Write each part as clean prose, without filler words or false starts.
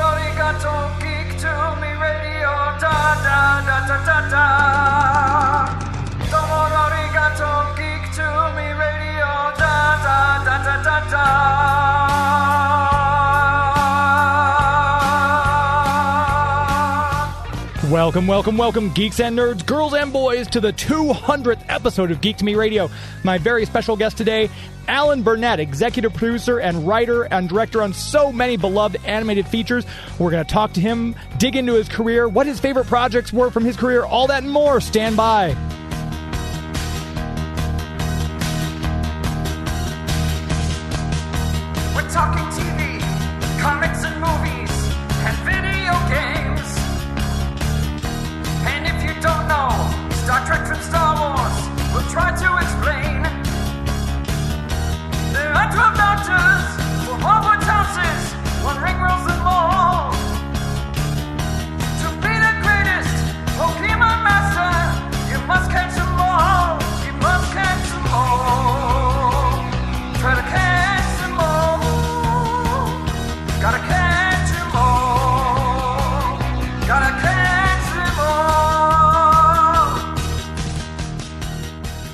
Arigato, geek to me radio, da da da da da da. Domo arigato, geek to me radio, da da da da da da. Welcome, welcome, welcome, geeks and nerds, girls and boys, to the 200th episode of Geek to Me Radio. My very special guest today, Alan Burnett, executive producer and writer and director on so many beloved animated features. We're going to talk to him, dig into his career, what his favorite projects were from his career, all that and more. Stand by. We're talking TV, comics and movies, and video games. And if you don't know Star Trek from Star Wars, we'll try to explain. There are 12 doctors, 4 Hogwarts houses, 1 ring rules them all. To be the greatest Pokemon master, you must catch them all. You must catch them all. Try to catch them all. Gotta catch them all. Gotta catch them all.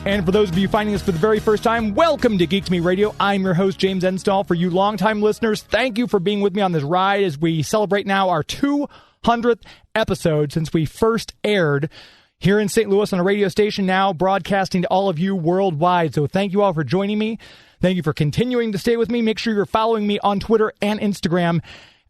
And for those of you finding us for the very first time, welcome to Geek to Me Radio. I'm your host, James Enstall. For you longtime listeners, thank you for being with me on this ride as we celebrate now our 200th episode since we first aired here in St. Louis on a radio station, now broadcasting to all of you worldwide. So thank you all for joining me. Thank you for continuing to stay with me. Make sure you're following me on Twitter and Instagram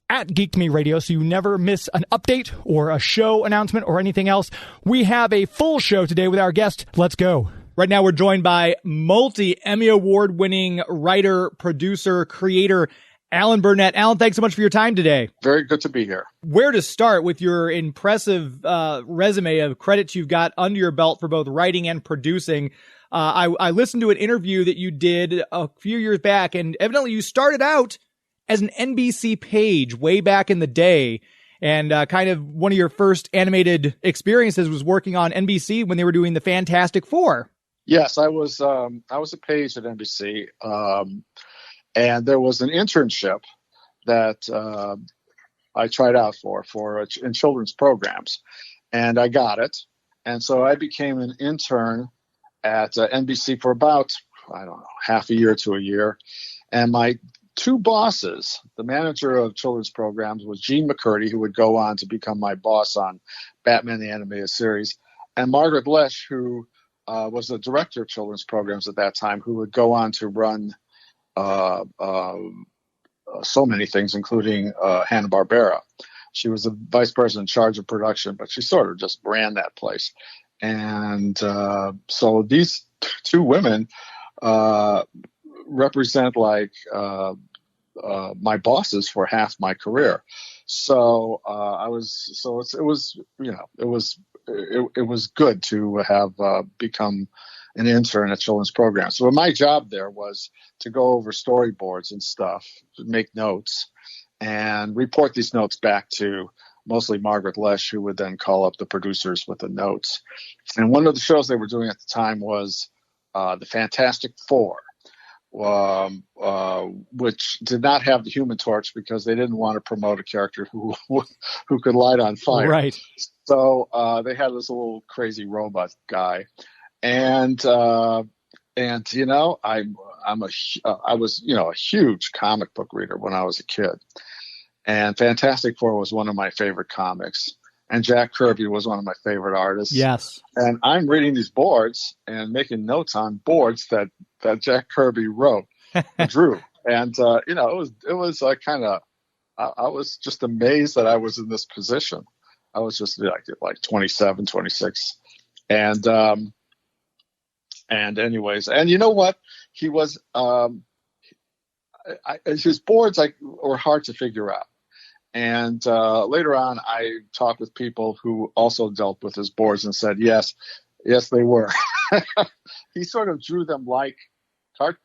at Geek to Me Radio so you never miss an update or a show announcement or anything else. We have a full show today with our guest. Let's go. Right now, we're joined by multi-Emmy Award-winning writer, producer, creator, Alan Burnett. Alan, thanks so much for your time today. Very good to be here. Where to start with your impressive resume of credits you've got under your belt for both writing and producing? I listened to an interview that you did a few years back, and evidently you started out as an NBC page way back in the day. And kind of one of your first animated experiences was working on NBC when they were doing the Fantastic Four. Yes, I was a page at NBC, and there was an internship that I tried out for in children's programs, and I got it. And so I became an intern at NBC for about, I don't know, half a year to a year. And my 2 bosses, the manager of children's programs was Gene McCurdy, who would go on to become my boss on Batman the Animated Series, and Margaret Lesh, who was the director of children's programs at that time, who would go on to run so many things, including Hanna-Barbera. She was the vice president in charge of production, but she sort of just ran that place. And so these 2 women represent like my bosses for half my career. So it was good to have become an intern at children's programs. So my job there was to go over storyboards and stuff, make notes, and report these notes back to mostly Margaret Lesh, who would then call up the producers with the notes. And one of the shows they were doing at the time was the Fantastic Four, which did not have the Human Torch because they didn't want to promote a character who could light on fire. Right. So they had this little crazy robot guy, and I was a huge comic book reader when I was a kid, and Fantastic Four was one of my favorite comics, and Jack Kirby was one of my favorite artists. Yes. And I'm reading these boards and making notes on boards that Jack Kirby wrote, drew, and it was kind of I was just amazed that I was in this position. I was just like 27, 26. And anyways, and you know what? He was, his boards were hard to figure out. And later on, I talked with people who also dealt with his boards and said, yes, they were. He sort of drew them like comic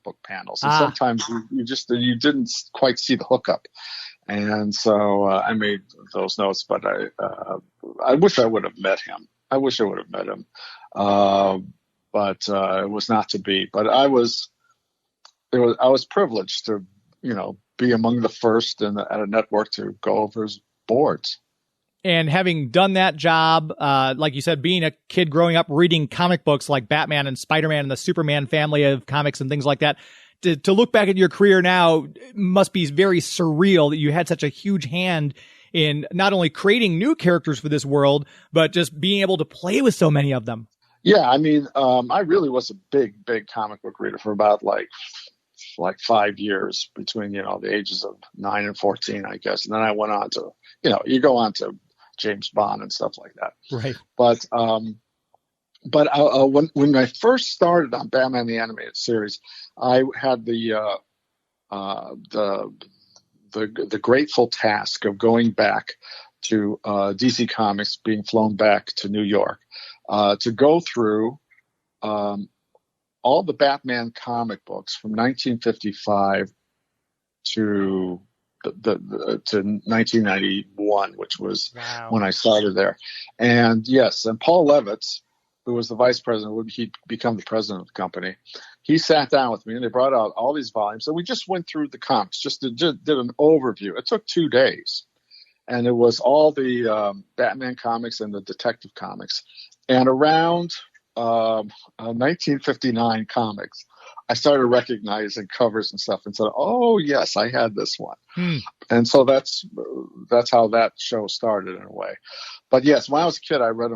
book panels. And sometimes you didn't quite see the hookup. And so I made those notes, but I wish I would have met him. But it was not to be. But I was I was privileged to, be among the first at a network to go over his boards. And having done that job, like you said, being a kid growing up reading comic books like Batman and Spider-Man and the Superman family of comics and things like that, to look back at your career now must be very surreal that you had such a huge hand in not only creating new characters for this world, but just being able to play with so many of them. Yeah, I mean, I really was a big comic book reader for about like 5 years between, the ages of 9 and 14, I guess. And then I went on to, you go on to James Bond and stuff like that. Right. But when I first started on Batman the Animated Series, I had the grateful task of going back to DC Comics, being flown back to New York to go through all the Batman comic books from 1955 to 1991, which was when I started there. And yes, and Paul Levitz, who was the vice president, he'd become the president of the company. He sat down with me and they brought out all these volumes. So we just went through the comics, just did an overview. It took 2 days. And it was all the Batman comics and the detective comics. And around 1959 comics, I started recognizing covers and stuff and said, oh, yes, I had this one. And so that's how that show started in a way. But yes, when I was a kid, I read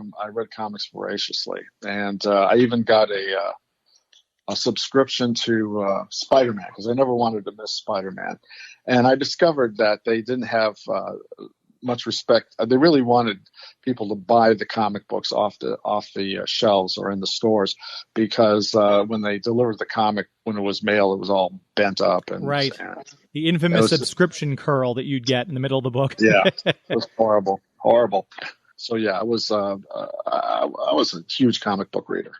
comics voraciously. And I even got a subscription to Spider-Man because I never wanted to miss Spider-Man. And I discovered that they didn't have much respect. They really wanted people to buy the comic books off the shelves or in the stores because when they delivered the comic, when it was mailed, it was all bent up. And the infamous subscription curl that you'd get in the middle of the book. Yeah, it was horrible. So yeah, I was a huge comic book reader,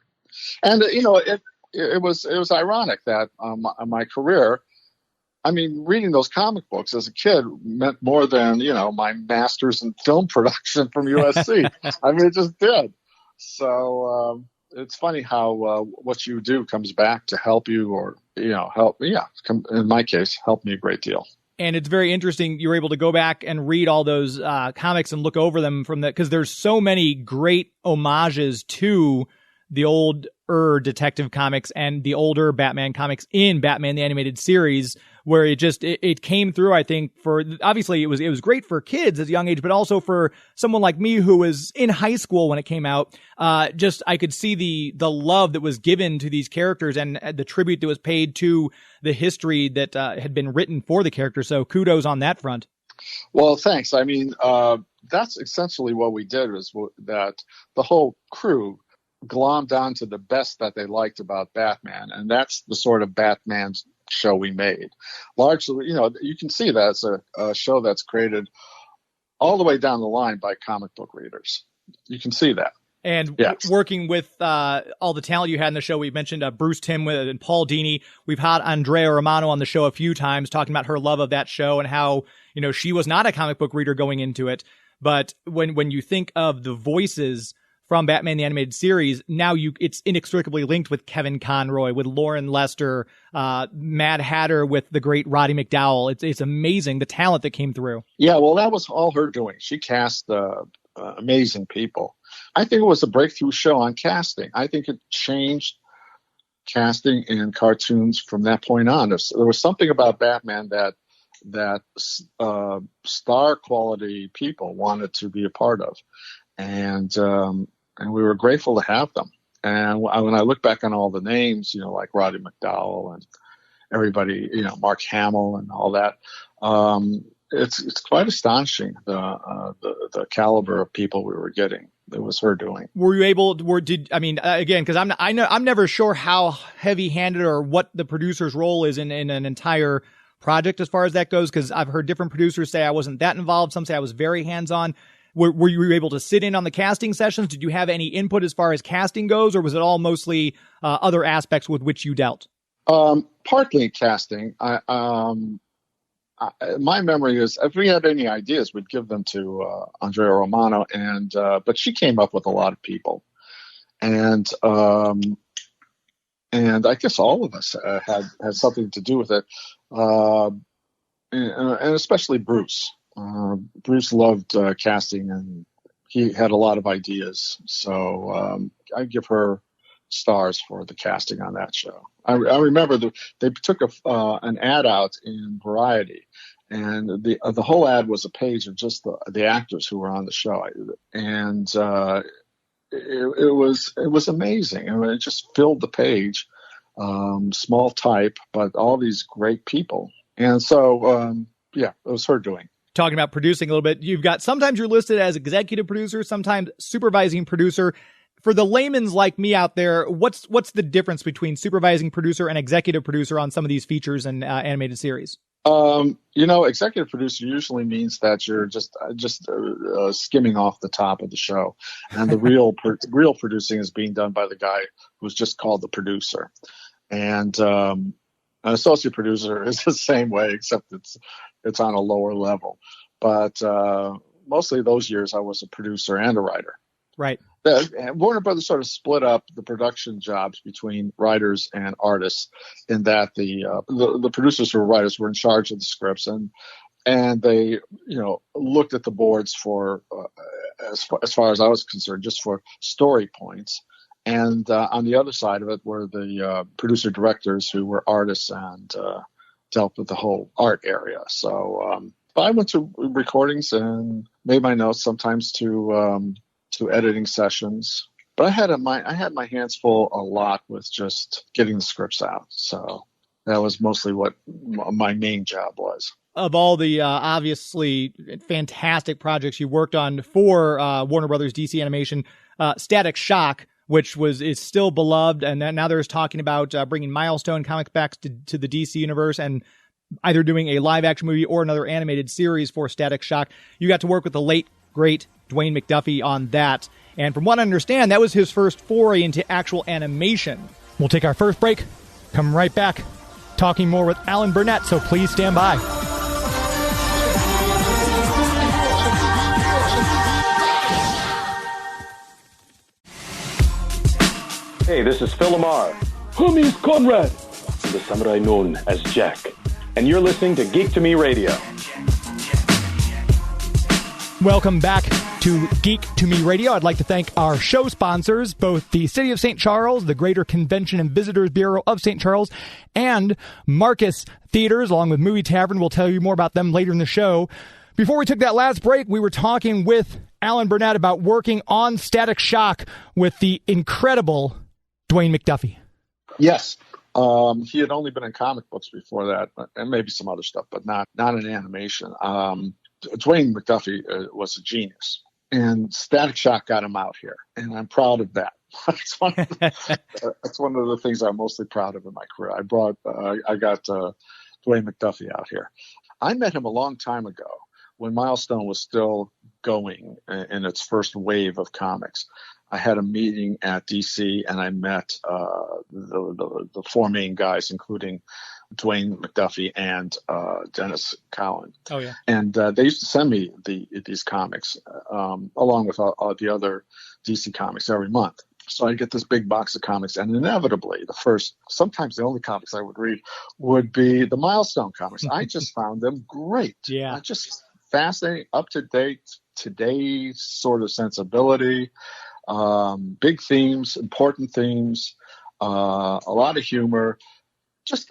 and it was ironic that my career. I mean, reading those comic books as a kid meant more than, my master's in film production from USC. I mean, it just did. So it's funny how what you do comes back to help you or, help. Yeah, in my case, helped me a great deal. And it's very interesting. You were able to go back and read all those comics and look over them because there's so many great homages to the older detective comics and the older Batman comics in Batman the Animated Series, where it came through. I think obviously it was great for kids at a young age, but also for someone like me who was in high school when it came out. I could see the love that was given to these characters and the tribute that was paid to the history that had been written for the characters. So kudos on that front. Well, thanks. I mean, that's essentially what we did was that the whole crew glommed onto the best that they liked about Batman, and that's the sort of Batman show we made. Largely, you can see that it's a show that's created all the way down the line by comic book readers. You can see that. And working with all the talent you had in the show, we mentioned Bruce Timm and Paul Dini. We've had Andrea Romano on the show a few times talking about her love of that show and how, she was not a comic book reader going into it. But when you think of the voices from Batman the Animated Series, now it's inextricably linked with Kevin Conroy, with Lauren Lester, Mad Hatter, with the great Roddy McDowell. It's amazing the talent that came through. Yeah, well, that was all her doing. She cast amazing people. I think it was a breakthrough show on casting. I think it changed casting in cartoons from that point on. There was something about Batman that star quality people wanted to be a part of. And we were grateful to have them. And when I look back on all the names, like Roddy McDowell and everybody, Mark Hamill and all that, it's quite astonishing the caliber of people we were getting. It was her doing. Were you able? Again, because I'm never sure how heavy-handed or what the producer's role is in an entire project as far as that goes. Because I've heard different producers say I wasn't that involved. Some say I was very hands-on. Were you able to sit in on the casting sessions? Did you have any input as far as casting goes, or was it all mostly other aspects with which you dealt? Partly casting. My memory is if we had any ideas, we'd give them to Andrea Romano, but she came up with a lot of people. And and I guess all of us had something to do with it, and especially Bruce. Bruce loved casting, and he had a lot of ideas. So I give her stars for the casting on that show. I remember they took an ad out in Variety, and the whole ad was a page of just the actors who were on the show, and it was amazing. I mean, it just filled the page, small type, but all these great people, and so it was her doing. Talking about producing a little bit, sometimes you're listed as executive producer, sometimes supervising producer. For the layman's like me out there, what's the difference between supervising producer and executive producer on some of these features and animated series? Executive producer usually means that you're just skimming off the top of the show, and the real producing is being done by the guy who's just called the producer. And an associate producer is the same way, except it's on a lower level. But mostly those years, I was a producer and a writer. Right. Warner Brothers sort of split up the production jobs between writers and artists, in that the producers who were writers were in charge of the scripts, and they looked at the boards for as far as I was concerned, just for story points. And on the other side of it were the producer directors who were artists and dealt with the whole art area. So I went to recordings and made my notes, sometimes to editing sessions, but I had my hands full a lot with just getting the scripts out. So that was mostly what my main job was. Of all the obviously fantastic projects you worked on for Warner Brothers DC Animation, Static Shock, which is still beloved, and now there's talking about bringing Milestone comics back to the DC universe and either doing a live action movie or another animated series for Static Shock. You got to work with the late great Dwayne McDuffie on that. And from what I understand, that was his first foray into actual animation. We'll take our first break, come right back, talking more with Alan Burnett, so please stand by. Hey, this is Phil Lamar. Homie is Conrad. The samurai known as Jack. And you're listening to Geek to Me Radio. Welcome back to Geek to Me Radio. I'd like to thank our show sponsors, both the City of St. Charles, the Greater Convention and Visitors Bureau of St. Charles, and Marcus Theaters, along with Movie Tavern. We'll tell you more about them later in the show. Before we took that last break, we were talking with Alan Burnett about working on Static Shock with the incredible Dwayne McDuffie. Yes. He had only been in comic books before that, and maybe some other stuff, but not in animation. Dwayne McDuffie was a genius, and Static Shock got him out here, and I'm proud of that. That's one of the things I'm mostly proud of in my career. I got Dwayne McDuffie out here. I met him a long time ago when Milestone was still going in its first wave of comics. I had a meeting at DC, and I met the four main guys, including Dwayne McDuffie and Dennis Cowan. Oh yeah. And they used to send me these comics along with all the other DC comics every month. So I get this big box of comics, and inevitably sometimes the only comics I would read would be the Milestone comics. I just found them great. Yeah. Just fascinating, up to date, today's sort of sensibility. Big themes, important themes, a lot of humor.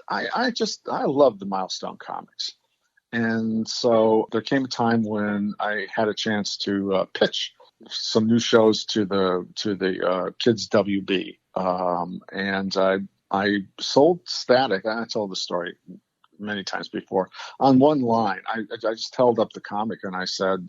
I love the Milestone comics. And so there came a time when I had a chance to pitch some new shows to the Kids WB. And I sold Static, and I told the story many times before, on one line. I just held up the comic and I said,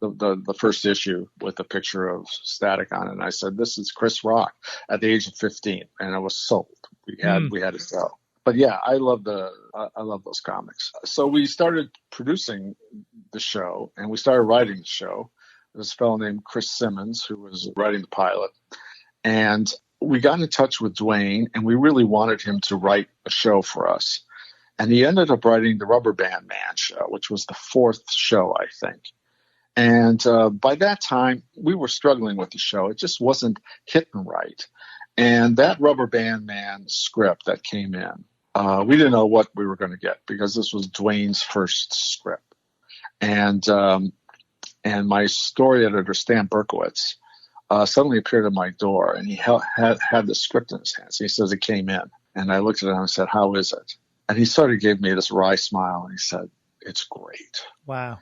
the first issue with a picture of Static on it, and I said, "This is Chris Rock at the age of 15," and I was sold. We had to go. But yeah, I love those comics. So we started producing the show, and we started writing the show. There's a fellow named Chris Simmons who was writing the pilot, and we got in touch with Dwayne, and we really wanted him to write a show for us. And he ended up writing the Rubber Band Man show, which was the fourth show, I think. And by that time, we were struggling with the show. It just wasn't hitting right. And that Rubber Band Man script that came in, we didn't know what we were going to get because this was Dwayne's first script. And my story editor, Stan Berkowitz, suddenly appeared at my door, and he had the script in his hands. He says it came in, and I looked at it and I said, "How is it?" And he sort of gave me this wry smile, and he said, "It's great." Wow.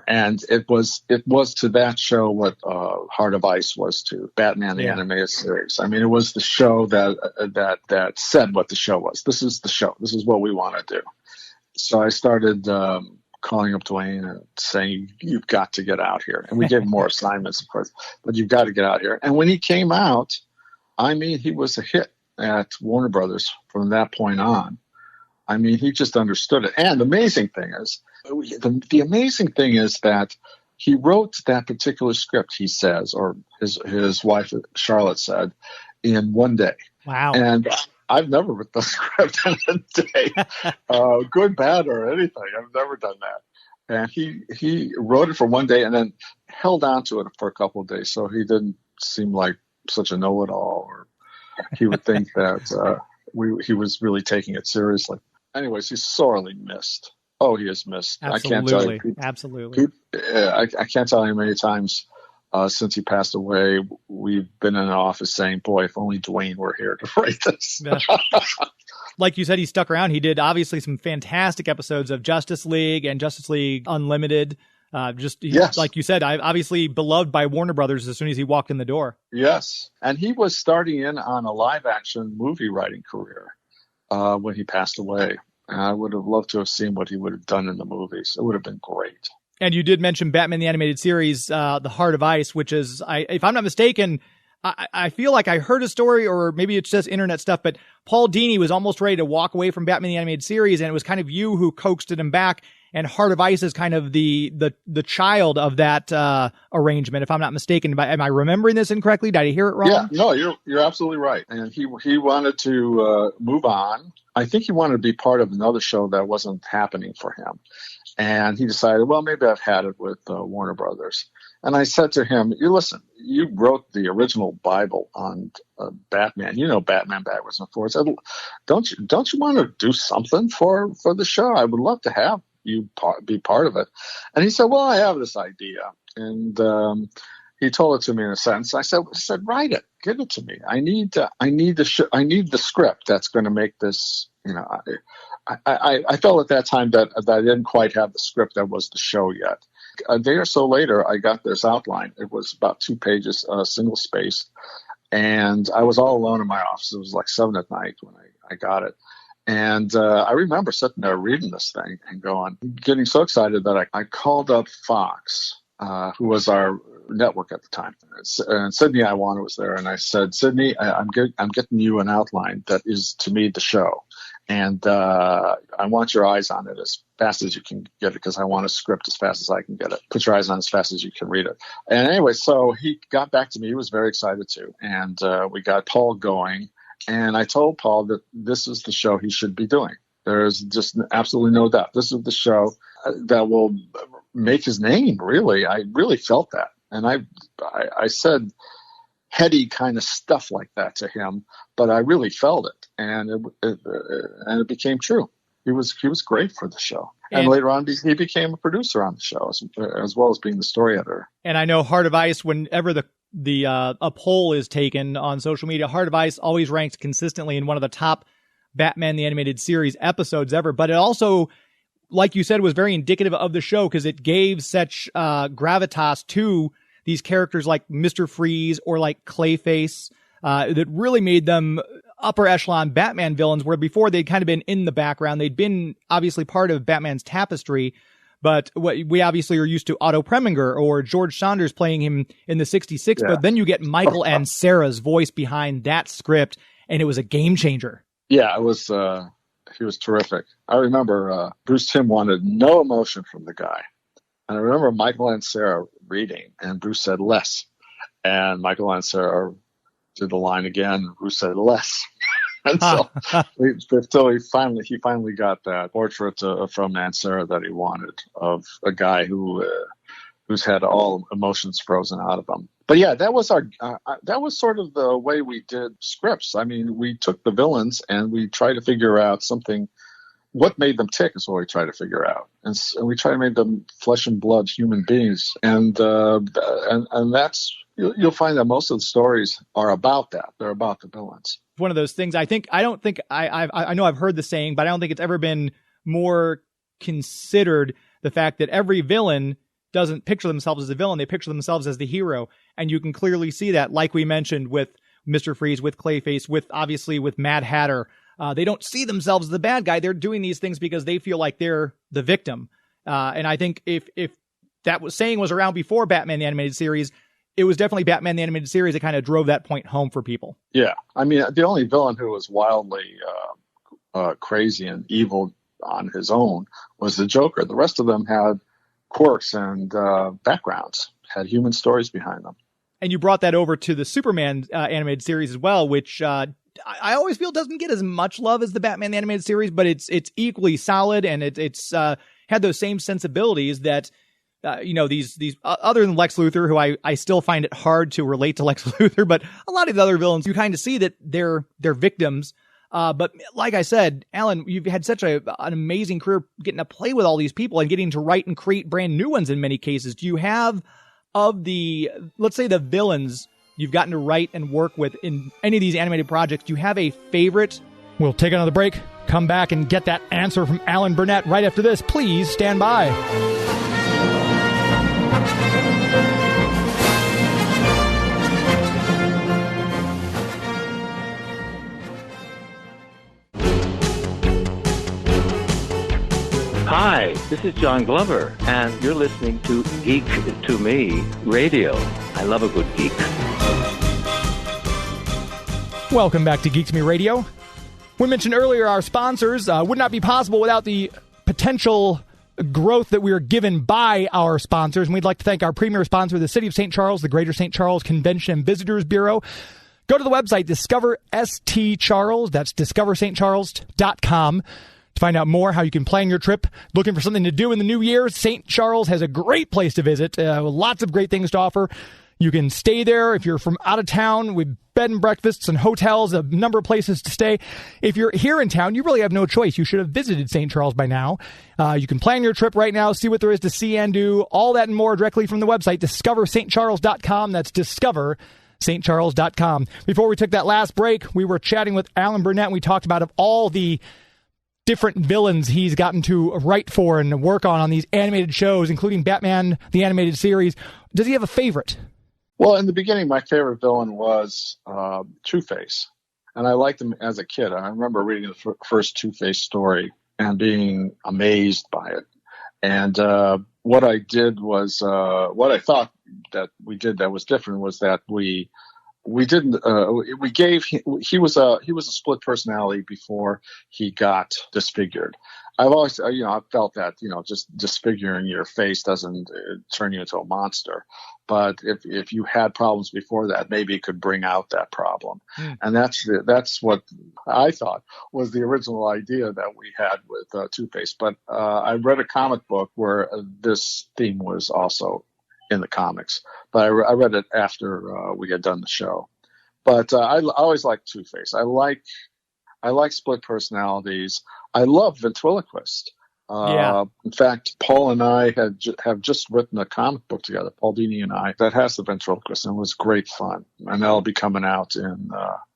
And it was to that show what Heart of Ice was to Batman the Animated Series. I mean, it was the show that said what the show was. This is the show. This is what we want to do. So I started calling up Dwayne and saying, "You've got to get out here." And we gave him more assignments, of course, but you've got to get out here. And when he came out, I mean, he was a hit at Warner Brothers from that point on. I mean, he just understood it. And the amazing thing is that he wrote that particular script, he says, or his wife, Charlotte, said, in one day. Wow. And I've never written the script in a day, good, bad, or anything. I've never done that. And he wrote it for one day and then held on to it for a couple of days, so he didn't seem like such a know-it-all, or he would think that he was really taking it seriously. Anyways, he's sorely missed. Oh, he is missed. Absolutely. I can't tell you. Absolutely. I can't tell you how many times since he passed away we've been in an office saying, "Boy, if only Dwayne were here to write this." Yeah. Like you said, he stuck around. He did obviously some fantastic episodes of Justice League and Justice League Unlimited. Yes. Like you said, obviously beloved by Warner Brothers as soon as he walked in the door. Yes. And he was starting in on a live-action movie writing career when he passed away. And I would have loved to have seen what he would have done in the movies. It would have been great. And you did mention Batman the Animated Series, The Heart of Ice, which is, if I'm not mistaken, I feel like I heard a story, or maybe it's just internet stuff, but Paul Dini was almost ready to walk away from Batman the Animated Series, and it was kind of you who coaxed him back. And Heart of Ice is kind of the child of that arrangement, if I'm not mistaken. Am I remembering this incorrectly? Did I hear it wrong? Yeah, no, you're absolutely right. And he wanted to move on. I think he wanted to be part of another show that wasn't happening for him. And he decided, well, maybe I've had it with Warner Brothers. And I said to him, listen, you wrote the original Bible on Batman. You know Batman backwards and forwards. Don't you want to do something for the show? I would love to have you be part of it. And he said, well, I have this idea. And he told it to me in a sentence. I said, write it, give it to me. I need the script that's going to make this. You know, I felt at that time that I didn't quite have the script that was the show yet. A day or so later, I got this outline. It was about 2 pages, single spaced, and I was all alone in my office. It was like 7 at night when I got it. And I remember sitting there reading this thing and getting so excited that I called up Fox, who was our network at the time. And Sydney Iwana was there, and I said, Sydney, I'm getting you an outline that is, to me, the show. And I want your eyes on it as fast as you can get it, because I want a script as fast as I can get it. Put your eyes on it as fast as you can read it. And anyway, so he got back to me. He was very excited too. And we got Paul going. And I told Paul that this is the show he should be doing. There's just absolutely no doubt. This is the show that will make his name, really. I really felt that. And I said heady kind of stuff like that to him, but I really felt it. And it became true. He was great for the show. And later on, he became a producer on the show as well as being the story editor. And I know Heart of Ice, whenever a poll is taken on social media, Heart of Ice always ranks consistently in one of the top Batman the Animated Series episodes ever. But it also, like you said, was very indicative of the show because it gave such gravitas to these characters like Mr. Freeze or like Clayface that really made them upper echelon Batman villains, where before they'd kind of been in the background. They'd been obviously part of Batman's tapestry, but we obviously are used to Otto Preminger or George Saunders playing him in the 66, but then you get Michael and Sarah's voice behind that script, and it was a game changer. Yeah, it was. He was terrific. I remember Bruce Timm wanted no emotion from the guy. And I remember Michael and Sarah reading, and Bruce said less. And Michael and Sarah did the line again. Bruce said less. And so he finally got that portrait from Aunt Sarah that he wanted of a guy who who's had all emotions frozen out of him. But yeah, that was that was sort of the way we did scripts. I mean, we took the villains and we tried to figure out something. What made them tick is what we try to figure out, and we try to make them flesh and blood human beings. And that's you'll find that most of the stories are about that. They're about the villains. One of those things. I know I've heard the saying, but I don't think it's ever been more considered. The fact that every villain doesn't picture themselves as a villain; they picture themselves as the hero, and you can clearly see that, like we mentioned with Mr. Freeze, with Clayface, with Mad Hatter. They don't see themselves as the bad guy. They're doing these things because they feel like they're the victim. And I think if that saying was around before Batman the Animated Series, it was definitely Batman the Animated Series that kind of drove that point home for people. Yeah. I mean, the only villain who was wildly crazy and evil on his own was the Joker. The rest of them had quirks and backgrounds, had human stories behind them. And you brought that over to the Superman animated series as well, which I always feel doesn't get as much love as the Batman the Animated Series, but it's equally solid, and it's had those same sensibilities that these other than Lex Luthor, who I still find it hard to relate to Lex Luthor, but a lot of the other villains you kind of see that they're victims. But like I said, Alan, you've had such an amazing career getting to play with all these people and getting to write and create brand new ones in many cases. Do you have, of the, let's say, the villains you've gotten to write and work with in any of these animated projects, do you have a favorite? We'll take another break, come back and get that answer from Alan Burnett right after this. Please stand by. Hi, this is John Glover, and you're listening to Geek to Me Radio. I love a good geek. Welcome back to Geek to Me Radio. We mentioned earlier our sponsors would not be possible without the potential growth that we are given by our sponsors, and we'd like to thank our premier sponsor, the City of St. Charles, the Greater St. Charles Convention and Visitors Bureau. Go to the website, Discover St. Charles, that's discoverstcharles.com. To find out more how you can plan your trip, looking for something to do in the new year, St. Charles has a great place to visit. Lots of great things to offer. You can stay there if you're from out of town with bed and breakfasts and hotels, a number of places to stay. If you're here in town, you really have no choice. You should have visited St. Charles by now. You can plan your trip right now, see what there is to see and do, all that and more directly from the website, discoverstcharles.com. That's discoverstcharles.com. Before we took that last break, we were chatting with Alan Burnett, and we talked about of all the different villains he's gotten to write for and work on these animated shows, including Batman, the Animated Series. Does he have a favorite? Well, in the beginning, my favorite villain was Two-Face, and I liked him as a kid. I remember reading the first Two-Face story and being amazed by it. And what I did was, what I thought that we did that was different was that we gave he was a split personality before he got disfigured. I've always I've felt that just disfiguring your face doesn't turn you into a monster, but if you had problems before that, maybe it could bring out that problem. And that's what I thought was the original idea that we had with Two-Face. But I read a comic book where this theme was also in the comics, but I read it after we had done the show. But I always liked Two-Face. I like split personalities. I love ventriloquist. In fact, Paul and I have just written a comic book together, Paul Dini and I, that has the ventriloquist, and it was great fun. And that'll be coming out in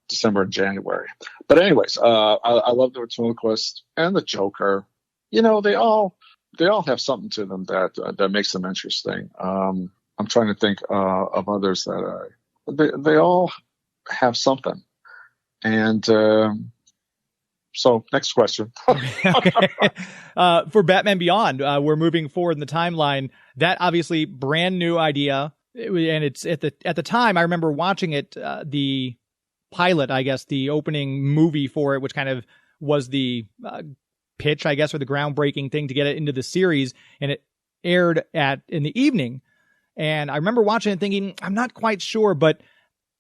December and January. But anyways, I love the ventriloquist and the Joker. They all have something to them that makes them interesting. I'm trying to think of others that they all have something. And so next question. For Batman Beyond, we're moving forward in the timeline. That obviously brand new idea. And it's at the time, I remember watching it, the pilot, I guess, the opening movie for it, which kind of was the pitch, I guess, or the groundbreaking thing to get it into the series, and it aired in the evening. And I remember watching it thinking, I'm not quite sure, but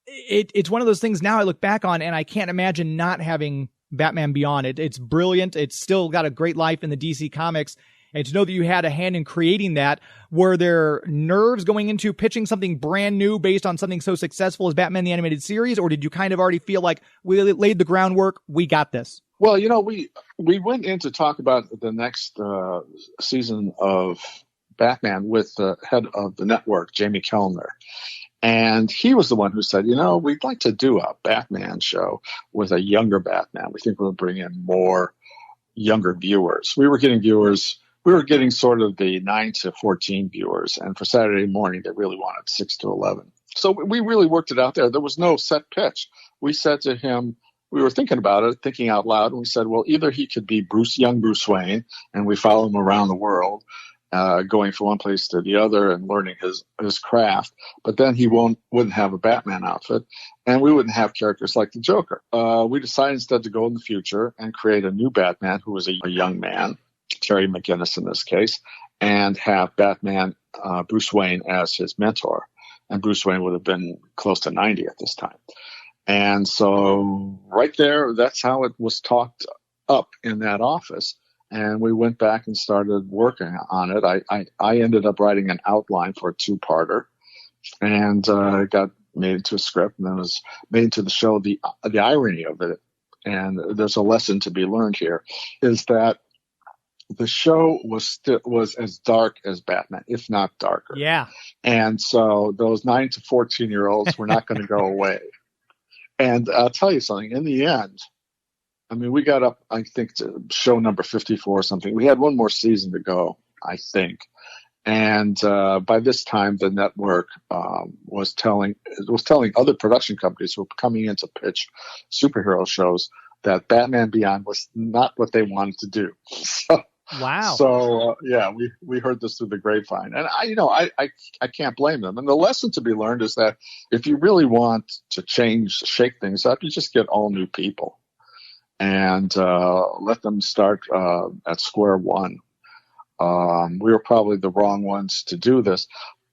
it's one of those things now I look back on, and I can't imagine not having Batman Beyond. It's brilliant. It's still got a great life in the DC Comics. and to know that you had a hand in creating that, were there nerves going into pitching something brand new based on something so successful as Batman the Animated Series, or did you kind of already feel like we laid the groundwork, we got this? Well, we went in to talk about the next season of Batman with the head of the network, Jamie Kellner. And he was the one who said, we'd like to do a Batman show with a younger Batman. We think we'll bring in more younger viewers. We were getting sort of the 9 to 14 viewers. And for Saturday morning, they really wanted 6 to 11. So we really worked it out there. There was no set pitch. We said to him, we were thinking about it, thinking out loud, and we said, well, either he could be young Bruce Wayne, and we follow him around the world, going from one place to the other and learning his craft, but then he wouldn't have a Batman outfit, and we wouldn't have characters like the Joker. We decided instead to go in the future and create a new Batman who was a young man, Terry McGinnis in this case, and have Batman, Bruce Wayne, as his mentor. And Bruce Wayne would have been close to 90 at this time. And so right there, that's how it was talked up in that office. And we went back and started working on it. I ended up writing an outline for a 2-parter, and got made into a script, and then was made into the show. The irony of it, and there's a lesson to be learned here, is that the show was as dark as Batman, if not darker. Yeah. And so those 9 to 14-year-olds were not going to go away. And I'll tell you something, in the end, I mean, we got up, I think, to show number 54 or something. We had one more season to go, I think. And by this time, the network was telling other production companies who were coming in to pitch superhero shows that Batman Beyond was not what they wanted to do. Wow. So we heard this through the grapevine, and I can't blame them. And the lesson to be learned is that if you really want to shake things up, you just get all new people and let them start at square one. We were probably the wrong ones to do this,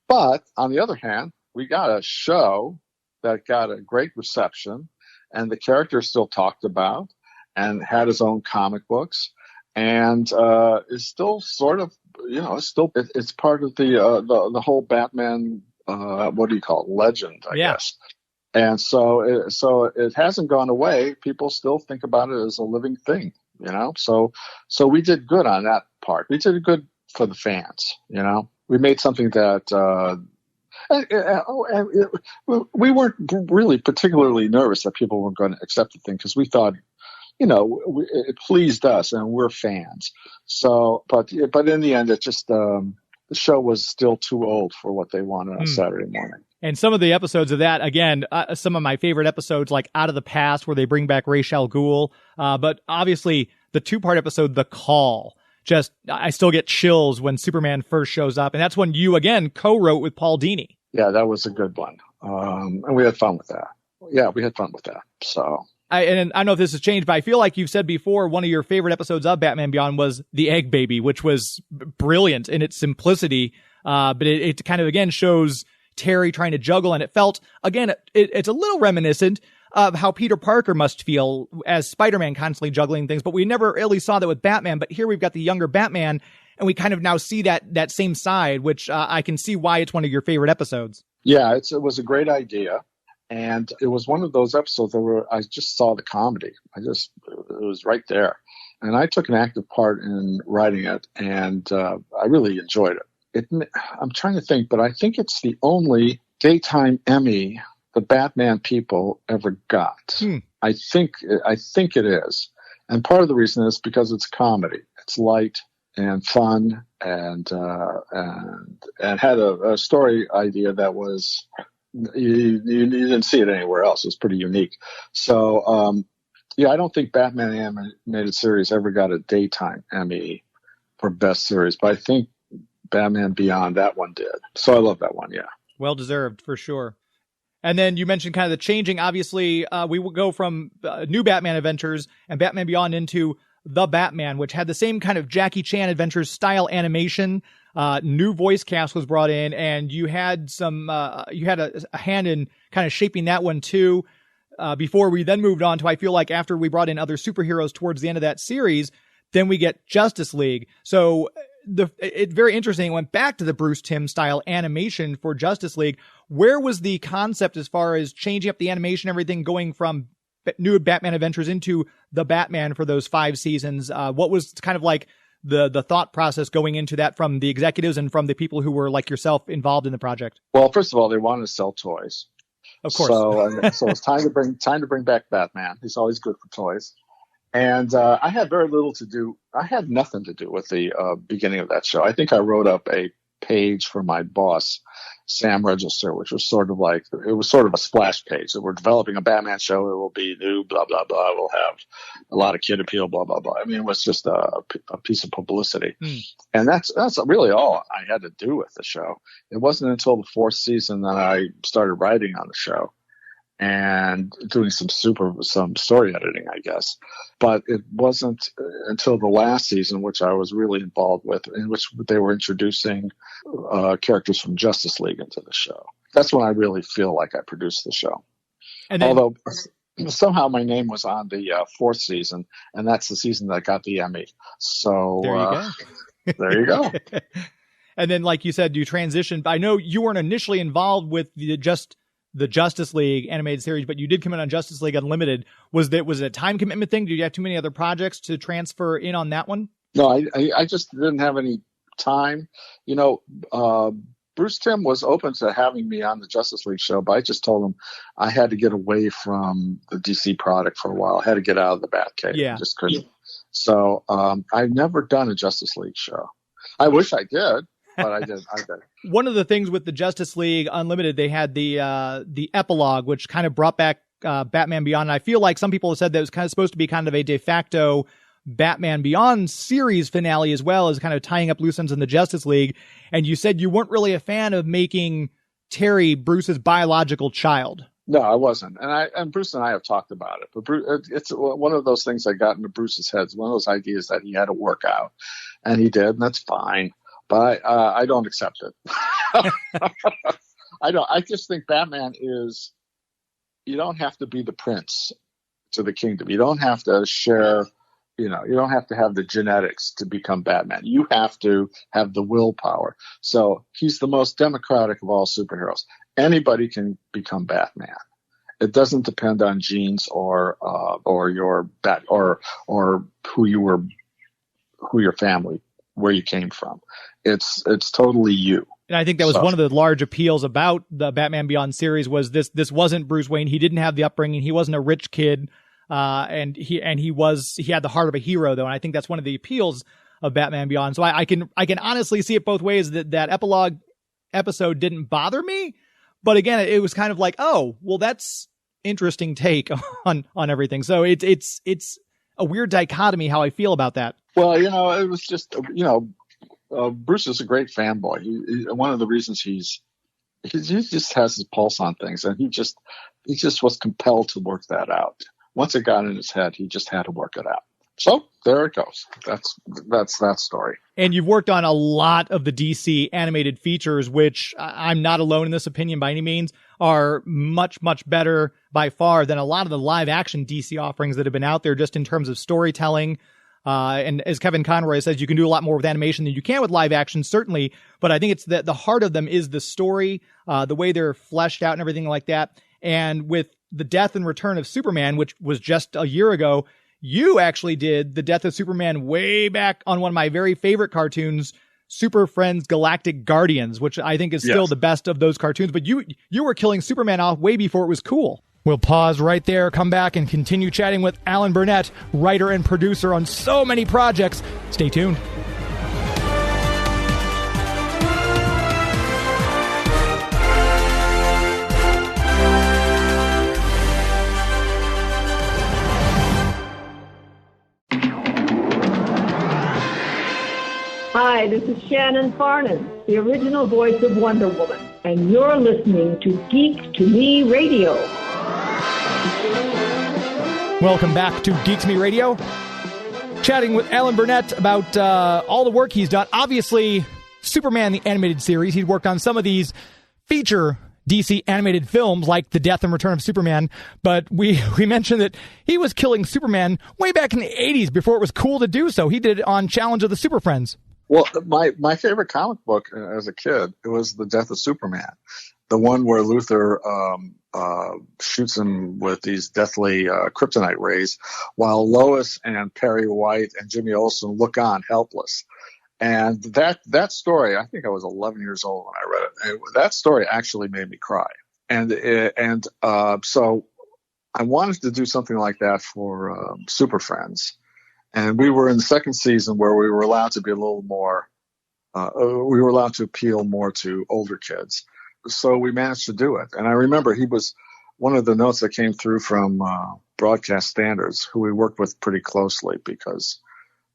but on the other hand, we got a show that got a great reception, and the character still talked about and had his own comic books. And is still sort of, it's part of the whole Batman, what do you call it, legend, I guess. And so it hasn't gone away. People still think about it as a living thing, So we did good on that part. We did good for the fans, We made something that we weren't really particularly nervous that people weren't going to accept the thing, because we thought, it pleased us, and we're fans. So, but in the end, it just the show was still too old for what they wanted on Saturday morning. And some of the episodes of that, again, some of my favorite episodes, like Out of the Past, where they bring back Ra's al Ghul. But obviously, the 2-part episode, The Call. I still get chills when Superman first shows up, and that's when you again co-wrote with Paul Dini. Yeah, that was a good one, and we had fun with that. Yeah, we had fun with that. So. And I don't know if this has changed, but I feel like you've said before one of your favorite episodes of Batman Beyond was The Egg Baby, which was brilliant in its simplicity. But it kind of, again, shows Terry trying to juggle. And it felt, again, it's a little reminiscent of how Peter Parker must feel as Spider-Man constantly juggling things. But we never really saw that with Batman. But here we've got the younger Batman, and we kind of now see that same side, which I can see why it's one of your favorite episodes. Yeah, it was a great idea. And it was one of those episodes I just saw the comedy. It was right there. And I took an active part in writing it, and I really enjoyed it. I'm trying to think, but I think it's the only daytime Emmy the Batman people ever got. I think it is. And part of the reason is because it's comedy. It's light and fun, and had a story idea that was... You didn't see it anywhere else. It was pretty unique. So, I don't think Batman Animated Series ever got a daytime Emmy for Best Series, but I think Batman Beyond, that one did. So I love that one, yeah. Well deserved, for sure. And then you mentioned kind of the changing. Obviously, we will go from New Batman Adventures and Batman Beyond into The Batman, which had the same kind of Jackie Chan Adventures style animation. New voice cast was brought in, and you had a hand in kind of shaping that one too. Before we then moved on to, I feel like after we brought in other superheroes towards the end of that series, then we get Justice League. So it's very interesting. It went back to the Bruce Timm style animation for Justice League. Where was the concept as far as changing up the animation, everything going from new Batman Adventures into the Batman for those 5 seasons? What was kind of like the thought process going into that from the executives and from the people who were like yourself involved in the project? Well, first of all, they wanted to sell toys. Of course. So it's time to bring back Batman. He's always good for toys. And I had very little to do. I had nothing to do with the beginning of that show. I think I wrote up a page for my boss, Sam Register, which was sort of a splash page that we're developing a Batman show. It will be new, blah, blah, blah. We'll have a lot of kid appeal, blah, blah, blah. I mean, it was just a piece of publicity. And that's really all I had to do with the show. It wasn't until the 4th season that I started writing on the show and doing some story editing, I guess. But it wasn't until the last season, which I was really involved with, in which they were introducing characters from Justice League into the show. That's when I really feel like I produced the show. And then, although somehow my name was on the 4th season, and that's the season that got the Emmy. So there you go. There you go. And then, like you said, you transitioned. I know you weren't initially involved with the Justice League animated series, but you did come in on Justice League Unlimited. Was it a time commitment thing? Did you have too many other projects to transfer in on that one? No, I just didn't have any time. You know, Bruce Timm was open to having me on the Justice League show, but I just told him I had to get away from the DC product for a while. I had to get out of the Batcave. Yeah. Just couldn't. So I've never done a Justice League show. I wish I did. But I did. One of the things with the Justice League Unlimited, they had the epilogue, which kind of brought back Batman Beyond. And I feel like some people have said that it was kind of supposed to be kind of a de facto Batman Beyond series finale, as well as kind of tying up loose ends in the Justice League. And you said you weren't really a fan of making Terry Bruce's biological child. No, I wasn't. And Bruce and I have talked about it. But Bruce, it's one of those things that got into Bruce's head. It's one of those ideas that he had to work out. And he did, and that's fine. But I don't accept it. I don't. I just think Batman is. You don't have to be the prince to the kingdom. You don't have to share. You don't have to have the genetics to become Batman. You have to have the willpower. So he's the most democratic of all superheroes. Anybody can become Batman. It doesn't depend on genes or your or who your family, where you came from. It's totally you. And I think that was one of the large appeals about the Batman Beyond series was this wasn't Bruce Wayne. He didn't have the upbringing. He wasn't a rich kid. And he had the heart of a hero, though. And I think that's one of the appeals of Batman Beyond. So I can honestly see it both ways. That epilogue episode didn't bother me, but again, it was kind of like, oh, well, that's interesting take on everything. So it's a weird dichotomy how I feel about that. Well, it was just, Bruce is a great fanboy. One of the reasons he just has his pulse on things, and he just was compelled to work that out. Once it got in his head, he just had to work it out. So there it goes. That's that story. And you've worked on a lot of the DC animated features, which I'm not alone in this opinion by any means, are much, much better by far than a lot of the live action DC offerings that have been out there, just in terms of storytelling. And as Kevin Conroy says, you can do a lot more with animation than you can with live action, certainly. But I think it's the heart of them is the story, the way they're fleshed out and everything like that. And with the death and return of Superman, which was just a year ago, you actually did the death of Superman way back on one of my very favorite cartoons, Superfriends Galactic Guardians, which I think is still the best of those cartoons. But you were killing Superman off way before it was cool. We'll pause right there, come back, and continue chatting with Alan Burnett, writer and producer on so many projects. Stay tuned. Hi, this is Shannon Farnan, the original voice of Wonder Woman, and you're listening to Geek to Me Radio. Welcome back to Geek to Me Radio. Chatting with Alan Burnett about all the work he's done. Obviously, Superman, the animated series. He'd worked on some of these feature DC animated films like The Death and Return of Superman, but we mentioned that he was killing Superman way back in the 80s before it was cool to do so. He did it on Challenge of the Superfriends. Well, my favorite comic book as a kid, it was The Death of Superman, the one where Luthor shoots him with these deathly kryptonite rays, while Lois and Perry White and Jimmy Olsen look on helpless. And that story, I think I was 11 years old when I read it. And that story actually made me cry. And so I wanted to do something like that for Superfriends. And we were in the second season where we were allowed to be a little more, we were allowed to appeal more to older kids. So we managed to do it. And I remember he was one of the notes that came through from Broadcast Standards, who we worked with pretty closely because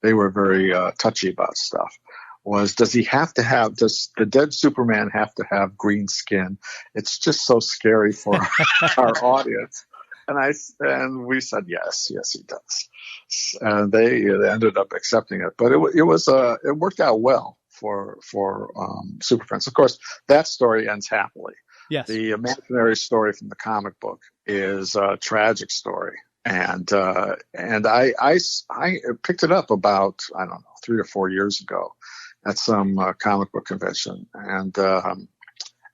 they were very touchy about stuff, was does the dead Superman have to have green skin? It's just so scary for our audience. And we said, yes, he does. And they ended up accepting it. But it worked out well for Super Friends. Of course, that story ends happily. Yes. The imaginary story from the comic book is a tragic story. And I picked it up about, I don't know, 3 or 4 years ago at some comic book convention. And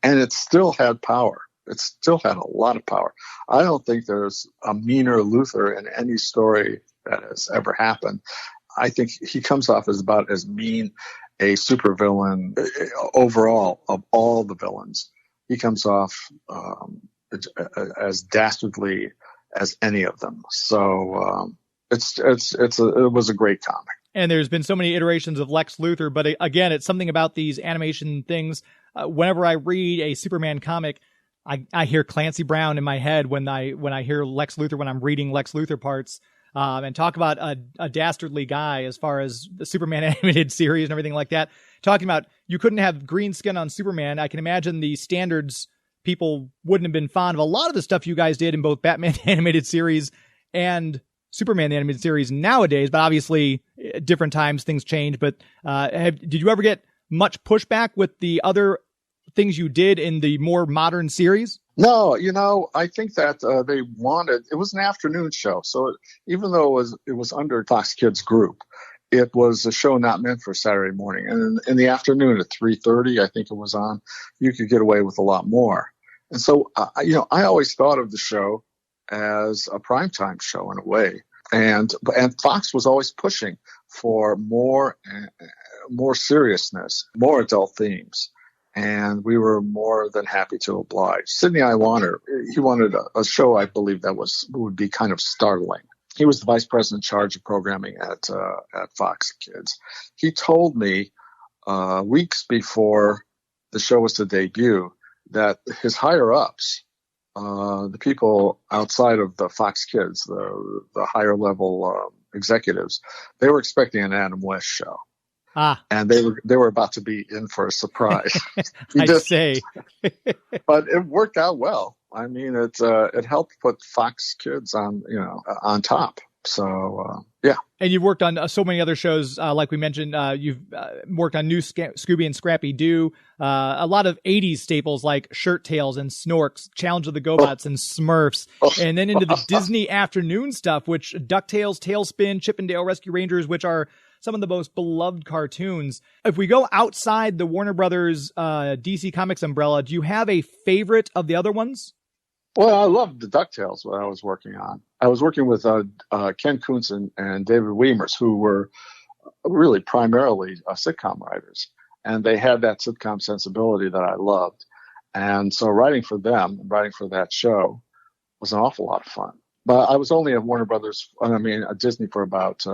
it still had power. It still had a lot of power. I don't think there's a meaner Luthor in any story that has ever happened. I think he comes off as about as mean a supervillain overall of all the villains. He comes off as dastardly as any of them. So it was a great comic. And there's been so many iterations of Lex Luthor, but again, it's something about these animation things. Whenever I read a Superman comic, I hear Clancy Brown in my head when I hear Lex Luthor, when I'm reading Lex Luthor parts, and talk about a dastardly guy as far as the Superman animated series and everything like that. Talking about you couldn't have green skin on Superman. I can imagine the standards people wouldn't have been fond of a lot of the stuff you guys did in both Batman animated series and Superman the animated series nowadays, but obviously different times things change. But did you ever get much pushback with the other things you did in the more modern series? No, I think that they wanted, it was an afternoon show. So even though it was under Fox Kids Group, it was a show not meant for Saturday morning. And in the afternoon at 3:30, I think it was on, you could get away with a lot more. And so, I always thought of the show as a primetime show in a way. And Fox was always pushing for more seriousness, more adult themes. And we were more than happy to oblige. Sidney I. Warner, he wanted a show, I believe, would be kind of startling. He was the vice president in charge of programming at Fox Kids. He told me weeks before the show was to debut that his higher-ups, the people outside of the Fox Kids, the higher-level executives, they were expecting an Adam West show. And they were about to be in for a surprise. say. But it worked out well. I mean, it helped put Fox Kids on top. So yeah. And you've worked on so many other shows, like we mentioned. You've worked on New Scooby and Scrappy Doo, a lot of '80s staples like Shirt Tales and Snorks, Challenge of the GoBots and Smurfs, and then into the Disney afternoon stuff, which DuckTales, Tailspin, Chip and Dale Rescue Rangers, which are some of the most beloved cartoons. If we go outside the Warner Brothers DC Comics umbrella, do you have a favorite of the other ones? Well, I loved the DuckTales when I was working on. I was working with Ken Kuntz and David Wiemers, who were really primarily sitcom writers. And they had that sitcom sensibility that I loved. And so writing for them, writing for that show was an awful lot of fun. But I was only at Warner Brothers, at Disney for about,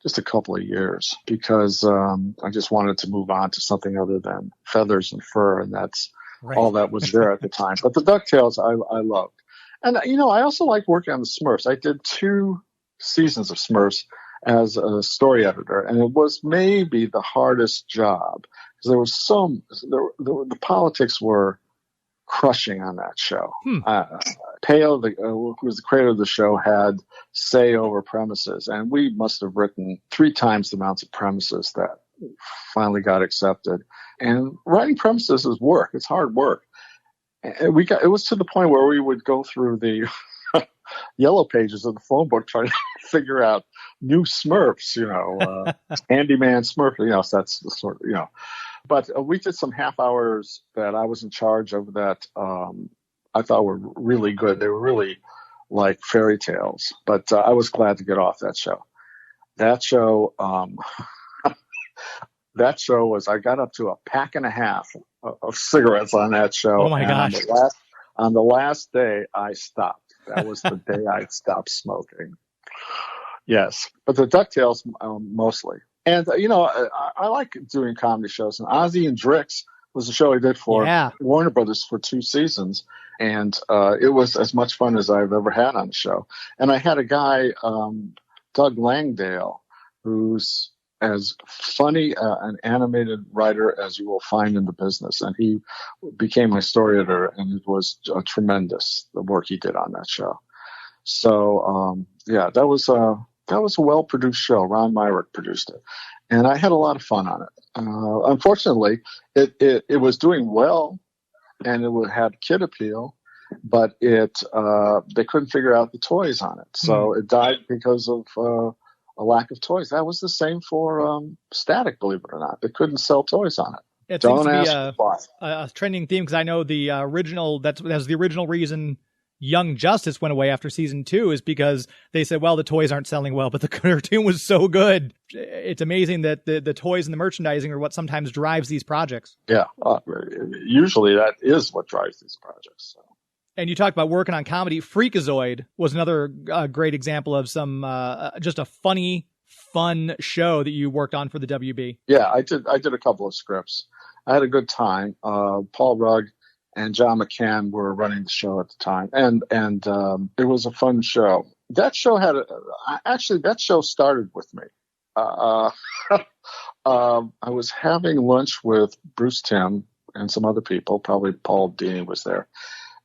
just a couple of years, because I just wanted to move on to something other than feathers and fur, and that's right. All that was there at the time. But the DuckTales I loved. And, I also like working on the Smurfs. I did 2 seasons of Smurfs as a story editor, and it was maybe the hardest job because there was the politics were crushing on that show. Peo, who was the creator of the show, had say over premises, and we must have written 3 times the amounts of premises that finally got accepted. And writing premises is work. It's hard work. And it was to the point where we would go through the yellow pages of the phone book trying to figure out new Smurfs, Handyman Smurf, so that's the sort of, But we did some half hours that I was in charge of that I thought were really good. They were really like fairy tales, but I was glad to get off that show. That show, I got up to a pack and a half of cigarettes on that show. Oh my gosh. On the last day, I stopped. That was the day I stopped smoking. Yes, but the Ducktales mostly. And, I like doing comedy shows. And Ozzy and Drix was a show I did for Warner Brothers for 2 seasons. And it was as much fun as I've ever had on the show. And I had a guy, Doug Langdale, who's as funny an animated writer as you will find in the business. And he became my story editor, and it was tremendous, the work he did on that show. So, that was a well-produced show. Ron Myrick produced it. And I had a lot of fun on it. Unfortunately, it was doing well, and it had kid appeal, but they couldn't figure out the toys on it. So it died because of a lack of toys. That was the same for Static, believe it or not. They couldn't sell toys on it. It seems to be a trending theme, because I know the original, that's the original reason Young Justice went away after season 2, is because they said, well, the toys aren't selling well, but the cartoon was so good. It's amazing that the toys and the merchandising are what sometimes drives these projects. Yeah, usually that is what drives these projects. So. And you talked about working on comedy. Freakazoid was another great example of some just a funny, fun show that you worked on for the WB. Yeah, I did a couple of scripts. I had a good time. Paul Rugg and John McCann were running the show at the time, and it was a fun show. That show that show started with me. I was having lunch with Bruce Timm and some other people, probably Paul Dini was there,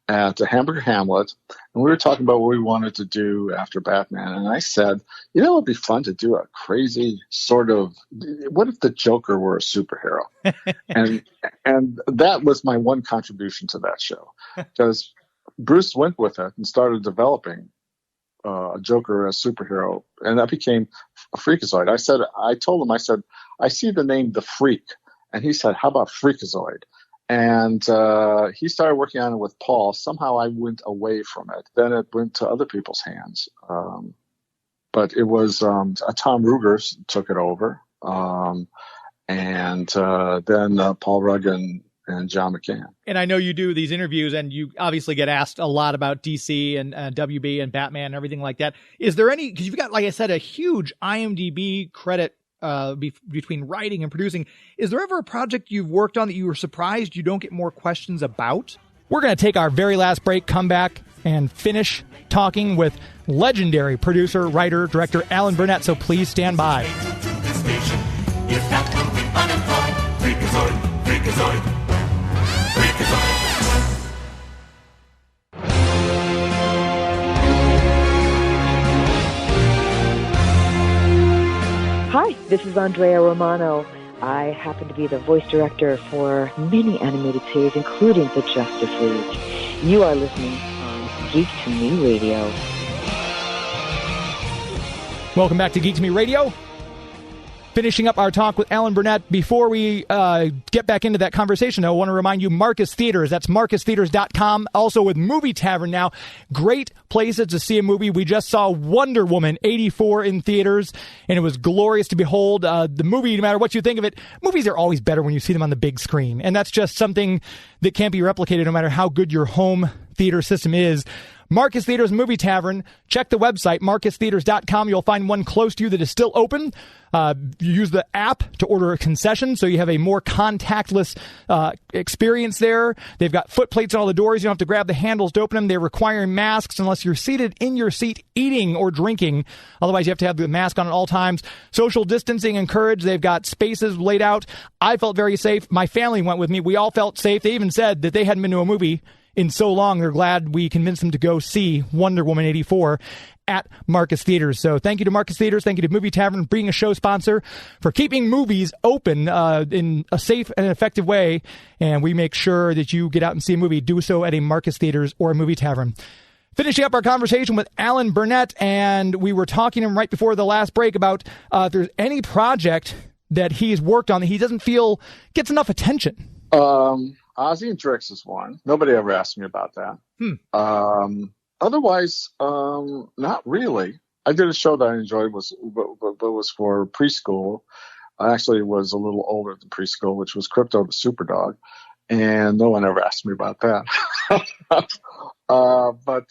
at the Hamburger Hamlet, and we were talking about what we wanted to do after Batman. And I said, it would be fun to do a crazy sort of, what if the Joker were a superhero? and that was my one contribution to that show, because Bruce went with it and started developing a Joker as superhero, and that became a Freakazoid. I told him, I see the name The Freak, and he said, how about Freakazoid? And he started working on it with Paul. Somehow I went away from it. Then it went to other people's hands. But it was Tom Ruger took it over. And then Paul Rugg and John McCann. And I know you do these interviews, and you obviously get asked a lot about DC and WB and Batman and everything like that. Is there any, because you've got, like I said, a huge IMDb credit between writing and producing. Is there ever a project you've worked on that you were surprised you don't get more questions about? We're going to take our very last break, come back, and finish talking with legendary producer, writer, director Alan Burnett, so please stand by. Hi, this is Andrea Romano. I happen to be the voice director for many animated series, including the Justice League. You are listening on Geek to Me Radio. Welcome back to Geek to Me Radio. Finishing up our talk with Alan Burnett. Before we get back into that conversation, I want to remind you, Marcus Theaters. That's marcustheaters.com. Also with Movie Tavern now. Great places to see a movie. We just saw Wonder Woman 84 in theaters, and it was glorious to behold. The movie, no matter what you think of it, movies are always better when you see them on the big screen. And that's just something that can't be replicated no matter how good your home theater system is. Marcus Theaters Movie Tavern. Check the website, marcustheaters.com. You'll find one close to you that is still open. You use the app to order a concession, so you have a more contactless experience there. They've got foot plates on all the doors. You don't have to grab the handles to open them. They require masks unless you're seated in your seat eating or drinking. Otherwise, you have to have the mask on at all times. Social distancing encouraged. They've got spaces laid out. I felt very safe. My family went with me. We all felt safe. They even said that they hadn't been to a movie in so long. They're glad we convinced them to go see Wonder Woman 84 at Marcus Theaters. So thank you to Marcus Theaters. Thank you to Movie Tavern for being a show sponsor, for keeping movies open in a safe and effective way. And we make sure that you get out and see a movie. Do so at a Marcus Theaters or a Movie Tavern. Finishing up our conversation with Alan Burnett, and we were talking to him right before the last break about if there's any project that he's worked on that he doesn't feel gets enough attention. Ozzy and Drix is one. Nobody ever asked me about that. Otherwise, not really. I did a show that I enjoyed, was for preschool. I actually was a little older than preschool, which was Crypto the Superdog, and no one ever asked me about that. But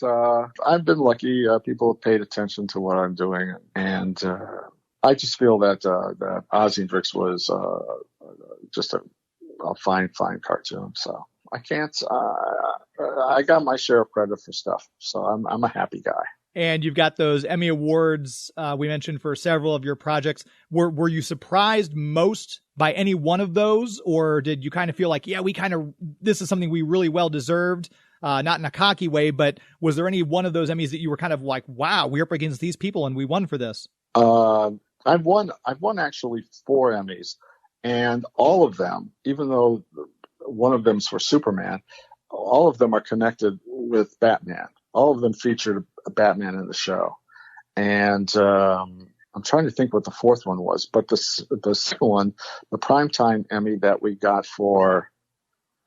I've been lucky. People have paid attention to what I'm doing, and I just feel that Ozzy and Drix was just a fine cartoon. So I can't. I got my share of credit for stuff, so I'm a happy guy. And you've got those Emmy Awards we mentioned for several of your projects. Were you surprised most by any one of those, or did you kind of feel like, yeah, this is something we really well deserved? Not in a cocky way, but was there any one of those Emmys that you were kind of like, wow, we're up against these people and we won for this? I've won actually 4 Emmys, and all of them, even though one of them's for Superman, all of them are connected with Batman. All of them featured a Batman in the show. And I'm trying to think what the 4th one was, but the second one, the primetime Emmy that we got for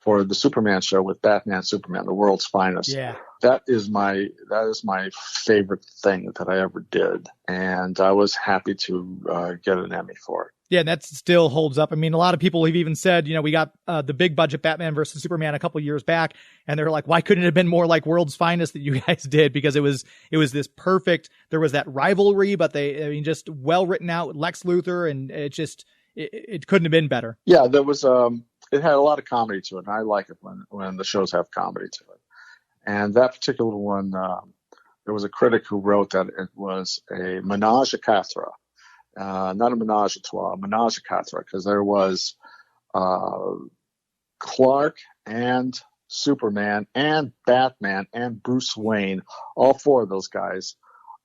the Superman show with Batman Superman, the world's finest. Yeah. That is my favorite thing that I ever did. And I was happy to get an Emmy for it. Yeah, that still holds up. I mean, a lot of people have even said, we got the big budget Batman versus Superman a couple years back, and they're like, why couldn't it have been more like World's Finest that you guys did? Because it was this perfect. There was that rivalry, but just well written out Lex Luthor, and it couldn't have been better. Yeah, there was it had a lot of comedy to it, and I like it when the shows have comedy to it. And that particular one, there was a critic who wrote that it was a menage a quatre. Not a menage a trois, a menage a quatre, because there was Clark and Superman and Batman and Bruce Wayne, all 4 of those guys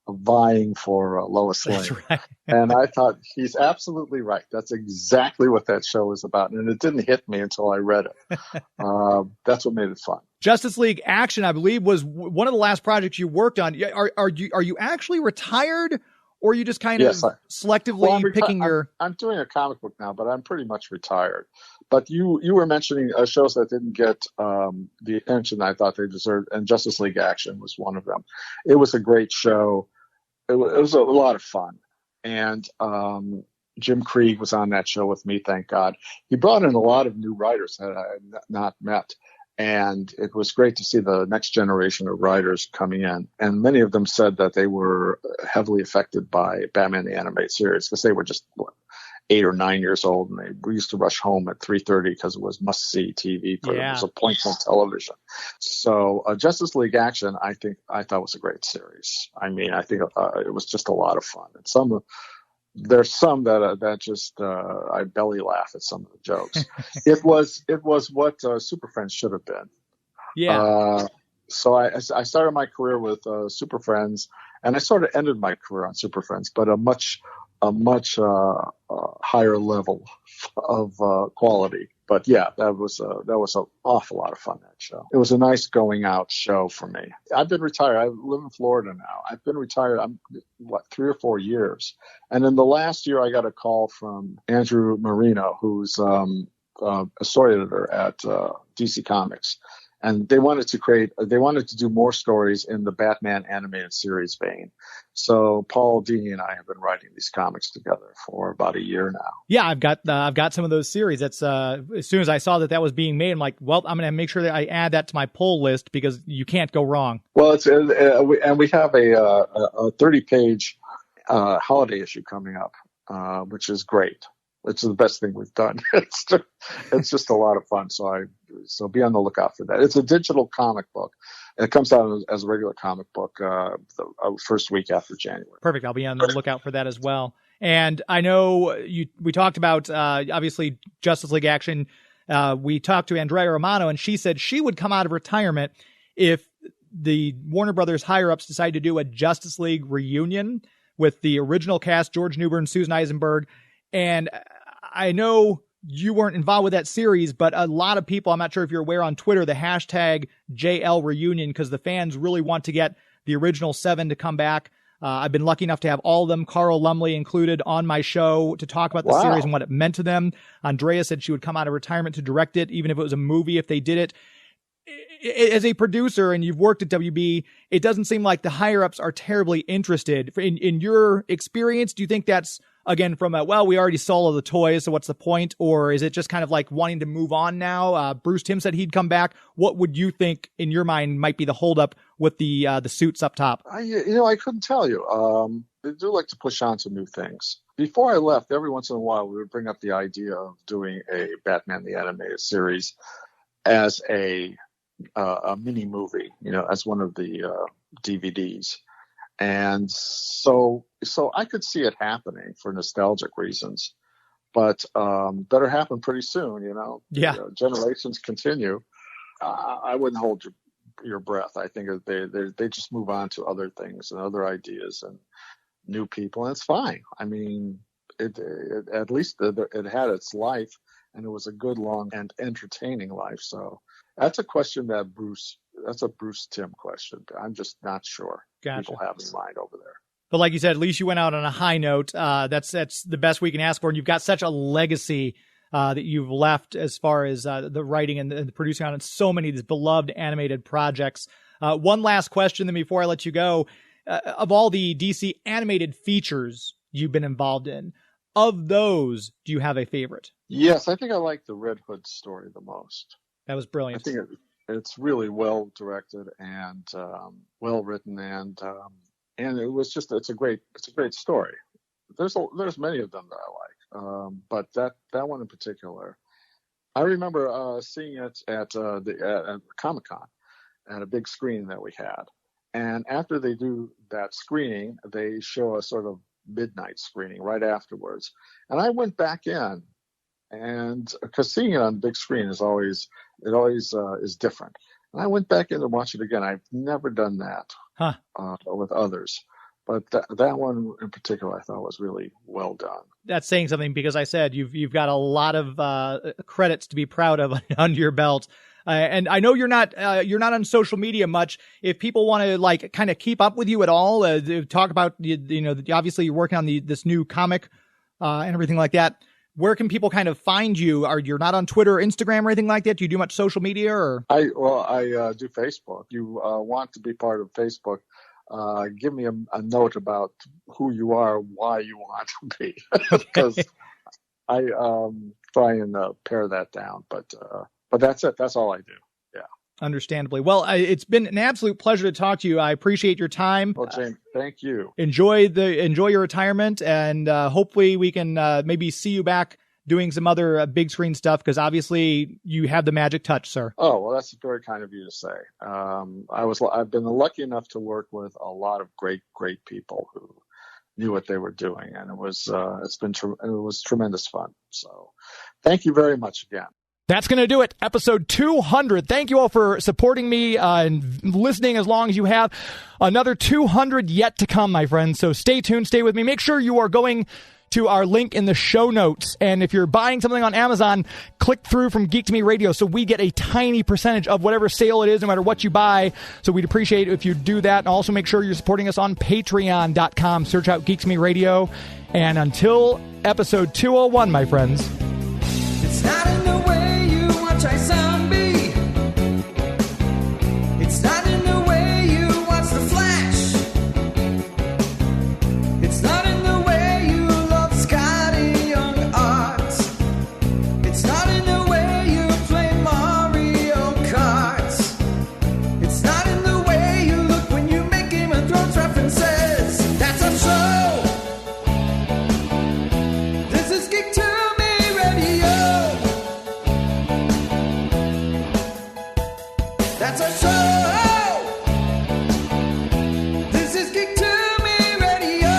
vying for Lois Lane. That's right. And I thought, he's absolutely right. That's exactly what that show is about. And it didn't hit me until I read it. That's what made it fun. Justice League Action, I believe, was one of the last projects you worked on. Are you actually retired? Or are you just kind of selectively picking your... I'm doing a comic book now, but I'm pretty much retired. But you were mentioning shows that didn't get the attention I thought they deserved, and Justice League Action was one of them. It was a great show. It was a lot of fun. And Jim Krieg was on that show with me, thank God. He brought in a lot of new writers that I had not met. And it was great to see the next generation of writers coming in. And many of them said that they were heavily affected by Batman the Animated Series because they were just 8 or 9 years old. And we used to rush home at 3:30 because it was must-see TV. It was a point on television. So Justice League Action, I thought was a great series. I mean, I think it was just a lot of fun. And there's some that just I belly laugh at some of the jokes. It was what Superfriends should have been. Yeah. So I started my career with Superfriends, and I sort of ended my career on Superfriends, but a much higher level of quality. But yeah, that was an awful lot of fun, that show. It was a nice going out show for me. I've been retired. I live in Florida now. I've been retired, 3 or 4 years. And in the last year, I got a call from Andrew Marino, who's a story editor at DC Comics. And they wanted to do more stories in the Batman animated series vein. So Paul Dini and I have been writing these comics together for about a year now. Yeah, I've got some of those series. That's as soon as I saw that was being made, I'm like, well, I'm going to make sure that I add that to my pull list because you can't go wrong. Well, we have a 30-page holiday issue coming up, which is great. It's the best thing we've done. It's just a lot of fun. So be on the lookout for that. It's a digital comic book. It comes out as a regular comic book the first week after January. Perfect. I'll be on the lookout for that as well. And I know we talked about obviously Justice League Action. We talked to Andrea Romano, and she said she would come out of retirement if the Warner Brothers higher-ups decide to do a Justice League reunion with the original cast, George Newbern, Susan Eisenberg. And I know you weren't involved with that series, but a lot of people, I'm not sure if you're aware on Twitter, the hashtag JLReunion, because the fans really want to get the original 7 to come back. I've been lucky enough to have all of them, Carl Lumley included, on my show to talk about the series and what it meant to them. Andrea said she would come out of retirement to direct it, even if it was a movie, if they did it. As a producer, and you've worked at WB, it doesn't seem like the higher-ups are terribly interested. In your experience, do you think that's, again, from we already sold all the toys, so what's the point? Or is it just kind of like wanting to move on now? Bruce Timm said he'd come back. What would you think, in your mind, might be the holdup with the suits up top? I couldn't tell you. They do like to push on to new things. Before I left, every once in a while, we would bring up the idea of doing a Batman the Animated Series as a mini movie, as one of the DVDs. And so I could see it happening for nostalgic reasons, but better happen pretty soon, Yeah. Generations continue. I wouldn't hold your breath. I think they just move on to other things and other ideas and new people, and it's fine. I mean, it at least it had its life, and it was a good, long, and entertaining life. So that's a question that's a Bruce Timm question. I'm just not sure people have in mind over there. But like you said, at least you went out on a high note. That's the best we can ask for. And you've got such a legacy that you've left as far as the writing and the producing on so many of these beloved animated projects. One last question then before I let you go. Of all the DC animated features you've been involved in, of those, do you have a favorite? Yes, I think I like the Red Hood story the most. That was brilliant. I think it's really well directed and well written, and it was it's a great story. There's many of them that I like, but that one in particular, I remember seeing it at Comic-Con at a big screening that we had, and after they do that screening, they show a sort of midnight screening right afterwards, and I went back in. And because seeing it on the big screen is always is different. And I went back in to watch it again. I've never done that with others, but that one in particular I thought was really well done. That's saying something, because I said you've got a lot of credits to be proud of under your belt. And I know you're not on social media much. If people want to kind of keep up with you at all, talk about obviously you're working on this new comic and everything like that. Where can people kind of find you? You're not on Twitter or Instagram or anything like that? Do you do much social media? Or I do Facebook. If you want to be part of Facebook, give me a note about who you are, why you want to be, because I try and pare that down. But that's it. That's all I do. Yeah. Understandably. Well, it's been an absolute pleasure to talk to you. I appreciate your time. Well, James, thank you. Enjoy your retirement, and hopefully we can maybe see you back doing some other big screen stuff, because obviously you have the magic touch, sir. Oh, well, that's very kind of you to say. I've been lucky enough to work with a lot of great people who knew what they were doing, and it was tremendous fun. So, thank you very much again. That's going to do it. Episode 200. Thank you all for supporting me and listening as long as you have. Another 200 yet to come, my friends. So stay tuned. Stay with me. Make sure you are going to our link in the show notes. And if you're buying something on Amazon, click through from Geek to Me Radio so we get a tiny percentage of whatever sale it is, no matter what you buy. So we'd appreciate it if you do that. And also make sure you're supporting us on Patreon.com. Search out Geek to Me Radio. And until episode 201, my friends. It's not in the way try zombie. It's not in the way you watch The Flash. It's not in the way you love Scotty Young art. It's not in the way you play Mario Kart. It's not in the way you look when you make Game of Thrones references. That's our show. This is Geek to Me Radio. That's our show. This is Geek to Me Radio.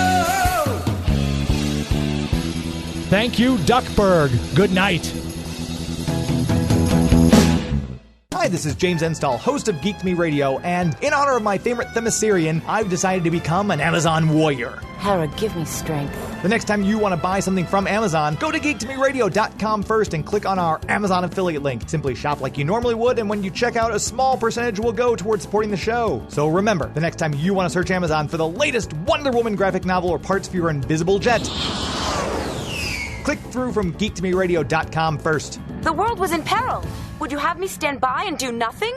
Thank you, Duckburg. Good night. Hi, Hi, this is James Enstall, host of Geek to Me Radio, and in honor of my favorite Themyscirian, I've decided to become an Amazon warrior. Hera, give me strength. The next time you want to buy something from Amazon, go to geektomeradio.com first and click on our Amazon affiliate link. Simply shop like you normally would, and when you check out, a small percentage will go towards supporting the show. So remember, the next time you want to search Amazon for the latest Wonder Woman graphic novel or parts for your invisible jet, click through from geektomeradio.com first. The world was in peril. Would you have me stand by and do nothing?